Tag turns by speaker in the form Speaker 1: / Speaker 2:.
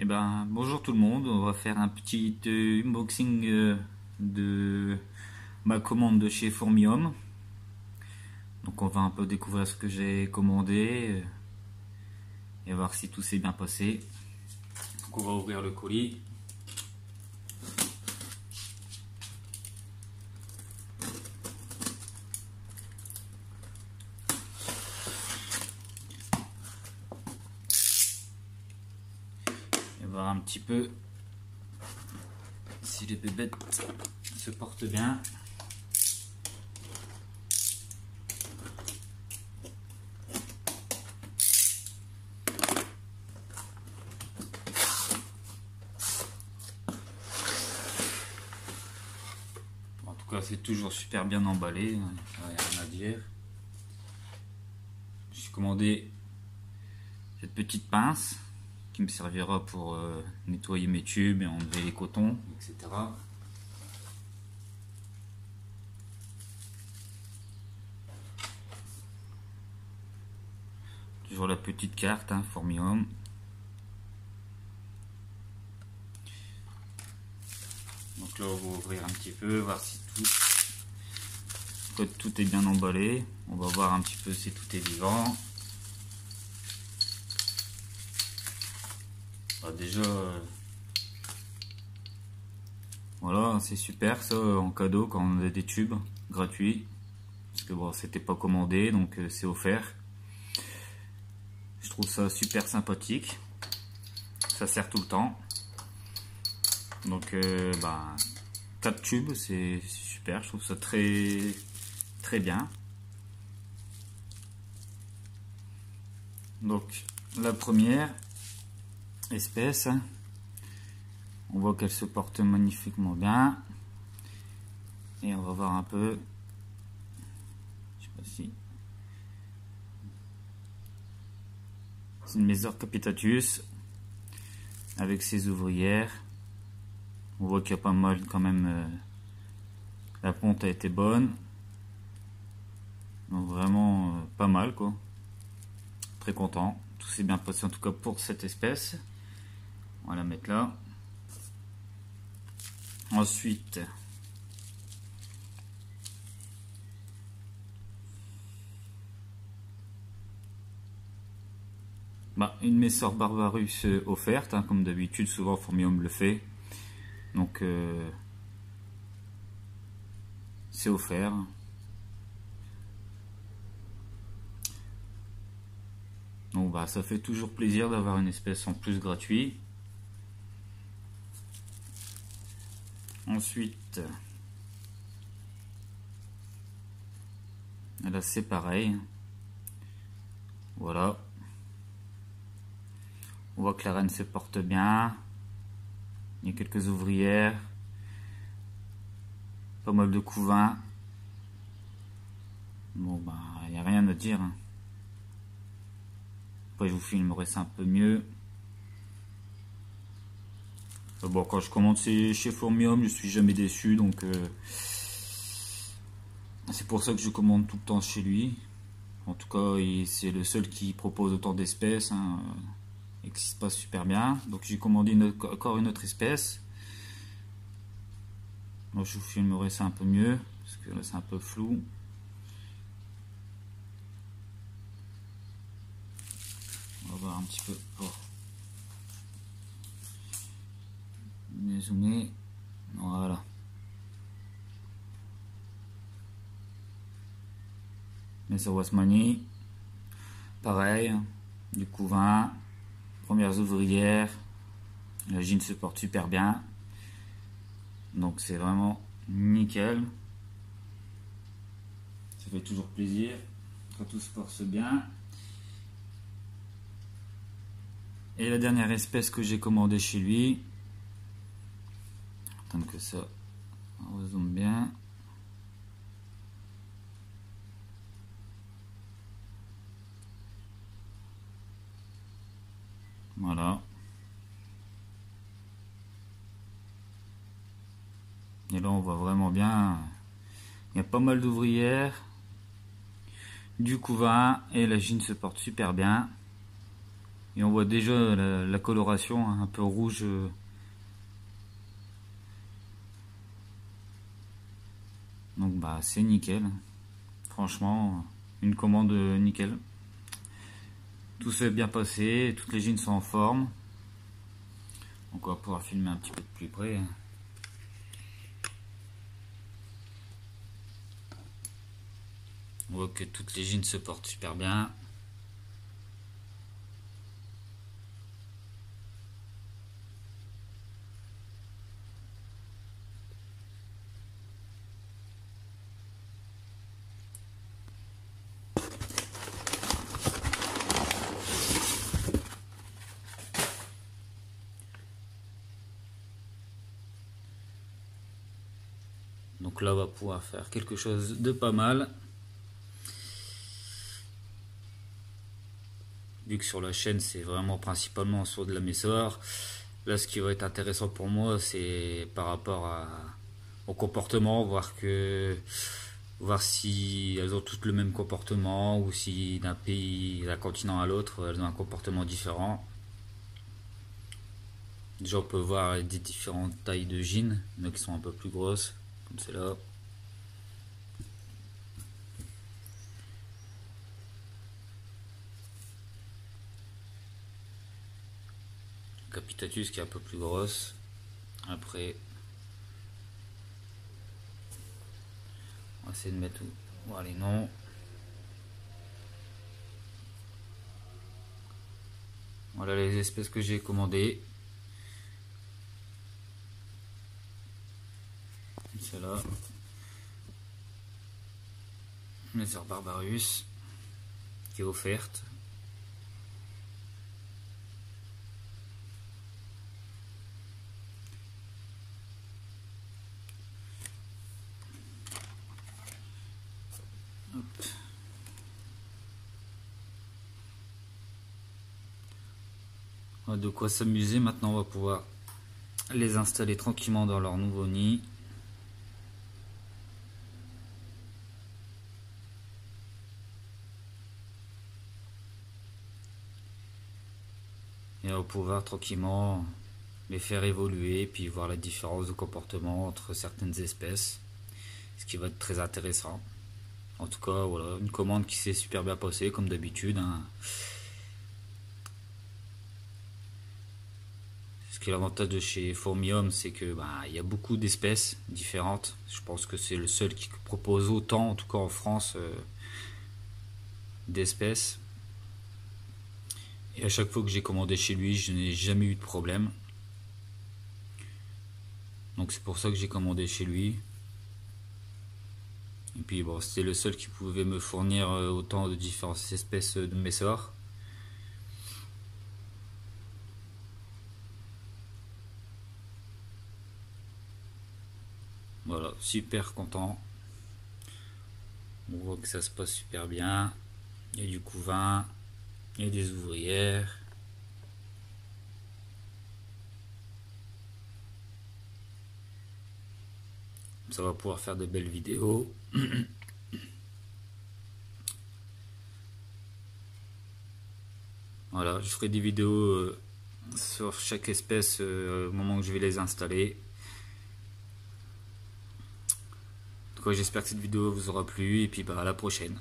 Speaker 1: Eh ben, bonjour tout le monde, on va faire un petit unboxing de ma commande de chez Formium. Donc on va un peu découvrir ce que j'ai commandé et voir si tout s'est bien passé. Donc on va ouvrir le colis. Et voir un petit peu si les bébêtes se portent bien. En tout cas, c'est toujours super bien emballé, il n'y a rien à dire. J'ai commandé cette petite pince qui me servira pour nettoyer mes tubes et enlever les cotons, etc. Toujours la petite carte, hein, Formium. Donc là on va ouvrir un petit peu, voir si tout est bien emballé. On va voir un petit peu si tout est vivant. Bah déjà, voilà, c'est super ça en cadeau quand on a des tubes gratuits. Parce que bon, c'était pas commandé, donc c'est offert. Je trouve ça super sympathique. Ça sert tout le temps. Donc, 4 tubes, c'est super. Je trouve ça très bien. Donc, la première espèce, on voit qu'elle se porte magnifiquement bien. Et on va voir un peu. Je sais pas si. C'est une Mesor capitatus avec ses ouvrières. On voit qu'il y a pas mal quand même. La ponte a été bonne. Donc vraiment pas mal quoi. Très content. Tout s'est bien passé en tout cas pour cette espèce. On va la mettre là. Ensuite, une Mesor barbarus offerte, hein, comme d'habitude, souvent Formium le fait. Donc c'est offert. Donc ça fait toujours plaisir d'avoir une espèce en plus gratuit. Ensuite, là c'est pareil. Voilà. On voit que la reine se porte bien. Il y a quelques ouvrières. Pas mal de couvains. Bon il n'y a rien à dire. Après je vous filmerai ça un peu mieux. Bon, quand je commande chez Formium, je suis jamais déçu, donc c'est pour ça que je commande tout le temps chez lui. En tout cas, c'est le seul qui propose autant d'espèces, hein, et qui se passe super bien. Donc j'ai commandé encore une autre espèce. Moi, je vous filmerai ça un peu mieux, parce que là c'est un peu flou. On va voir un petit peu pour zoomer. Voilà. Mesor Wasmani, pareil, du couvain, premières ouvrières, la gine se porte super bien, donc c'est vraiment nickel. Ça fait toujours plaisir quand tout se porte bien. Et la dernière espèce que j'ai commandée chez lui, attends que ça rezoome bien. Voilà. Et là on voit vraiment bien. Il y a pas mal d'ouvrières, du couvain et la gine se porte super bien. Et on voit déjà la coloration un peu rouge. Donc bah c'est nickel. Franchement, une commande nickel. Tout s'est bien passé, toutes les jeans sont en forme. Donc on va pouvoir filmer un petit peu de plus près. On voit que toutes les jeans se portent super bien. Donc là on va pouvoir faire quelque chose de pas mal. Vu que sur la chaîne c'est vraiment principalement sur de la Messor. Là ce qui va être intéressant pour moi c'est par rapport au comportement, voir si elles ont toutes le même comportement ou si d'un pays, d'un continent à l'autre, elles ont un comportement différent. Déjà on peut voir des différentes tailles de jeans, il y en a qui sont un peu plus grosses, comme celle-là. Capitatus qui est un peu plus grosse. Après, on va essayer de mettre voir les noms. Voilà les espèces que j'ai commandées. Celle-là. Messor Barbarus qui est offerte. Hop. On a de quoi s'amuser. Maintenant on va pouvoir les installer tranquillement dans leur nouveau nid. Et on va pouvoir tranquillement les faire évoluer, puis voir la différence de comportement entre certaines espèces, ce qui va être très intéressant. En tout cas, voilà, une commande qui s'est super bien passée, comme d'habitude. Hein. Ce qui est l'avantage de chez Formium, c'est que il y a beaucoup d'espèces différentes. Je pense que c'est le seul qui propose autant, en tout cas en France, d'espèces. Et à chaque fois que j'ai commandé chez lui, je n'ai jamais eu de problème. Donc c'est pour ça que j'ai commandé chez lui. Et puis bon, c'était le seul qui pouvait me fournir autant de différentes espèces de Messor. Voilà, super content. On voit que ça se passe super bien. Il y a du couvain, il y a des ouvrières. Ça va pouvoir faire de belles vidéos. Voilà, je ferai des vidéos sur chaque espèce au moment où je vais les installer. En tout cas, j'espère que cette vidéo vous aura plu et puis à la prochaine.